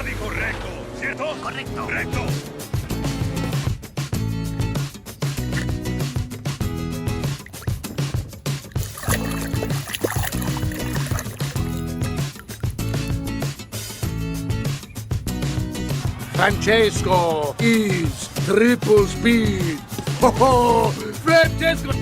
dijo recto, ¿cierto? Correcto. Recto. Francesco is triple speed. Ho ho! Francesco!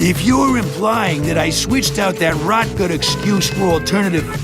If you're implying that I switched out that rot-gut excuse for alternative...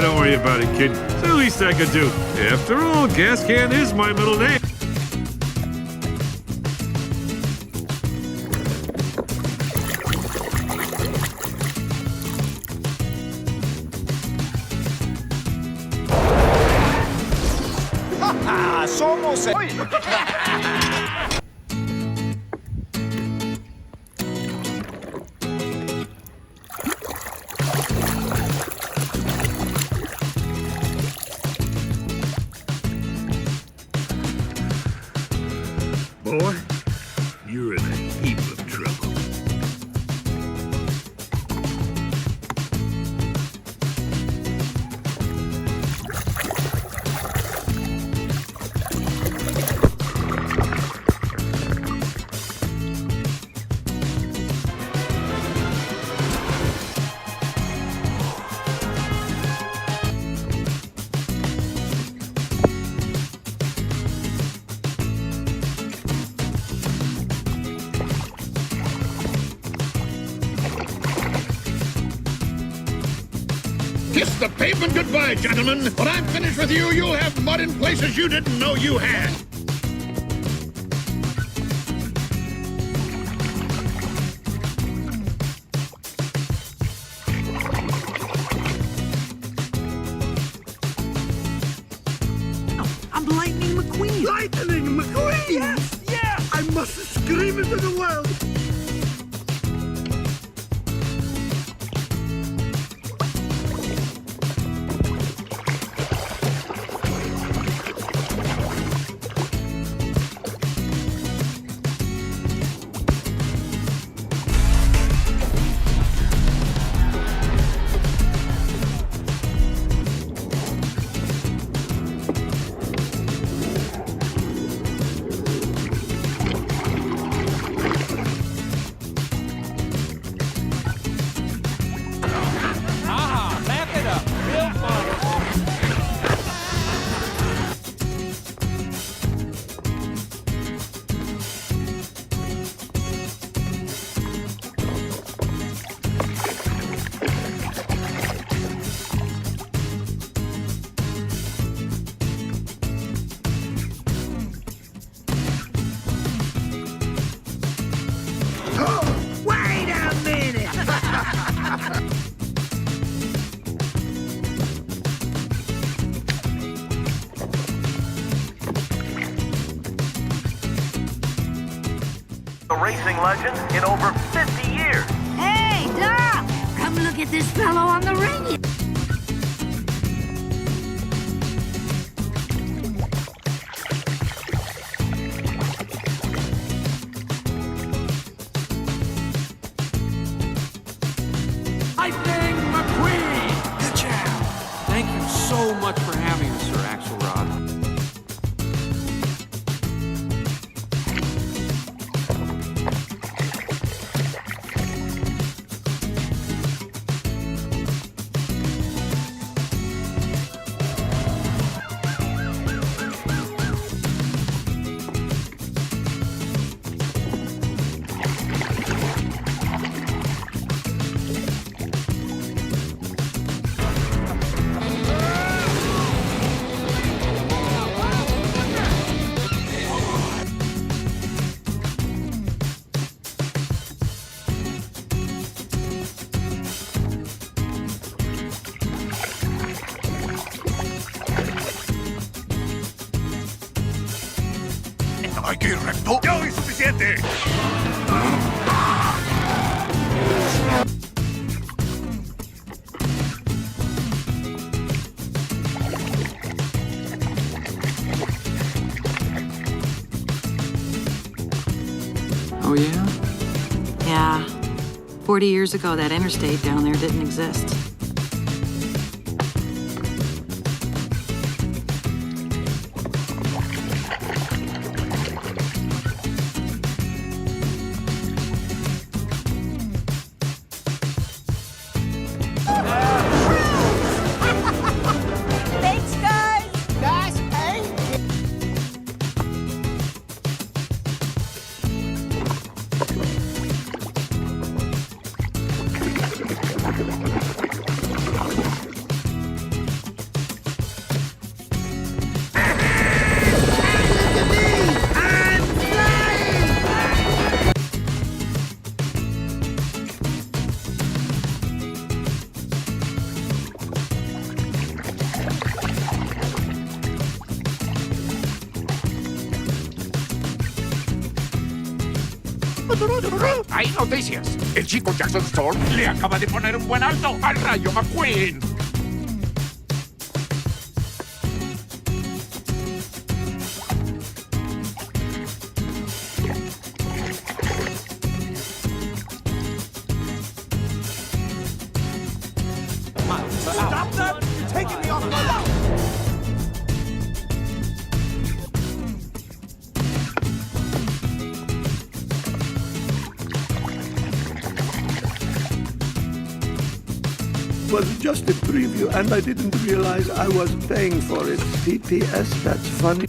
Don't worry about it, kid. It's the least I could do. After all, gas can is my middle name. Somos... Boy, you're in a heap of trouble. Kiss the pavement goodbye, gentlemen. When I'm finished with you, you'll have mud in places you didn't know you had. I'm Lightning McQueen. Lightning McQueen! Yes, yeah. I must scream into the world. a racing legend in over 50 years. Hey, Doc! Come look at this fellow on the radio. Lightning McQueen! Good job! Thank you so much for having us, Sir Axelrod. Hay que ir recto. ¡Ya es suficiente! Oh, yeah? Yeah. 40 years ago, that interstate down there didn't exist. Thanks, guys! Guys, hey! Hay noticias. El chico Jackson Storm le acaba de poner un buen alto al Rayo McQueen. Stop that! You're taking me off my route! Was just a preview, and I didn't realize I was paying for it. PPS, that's funny.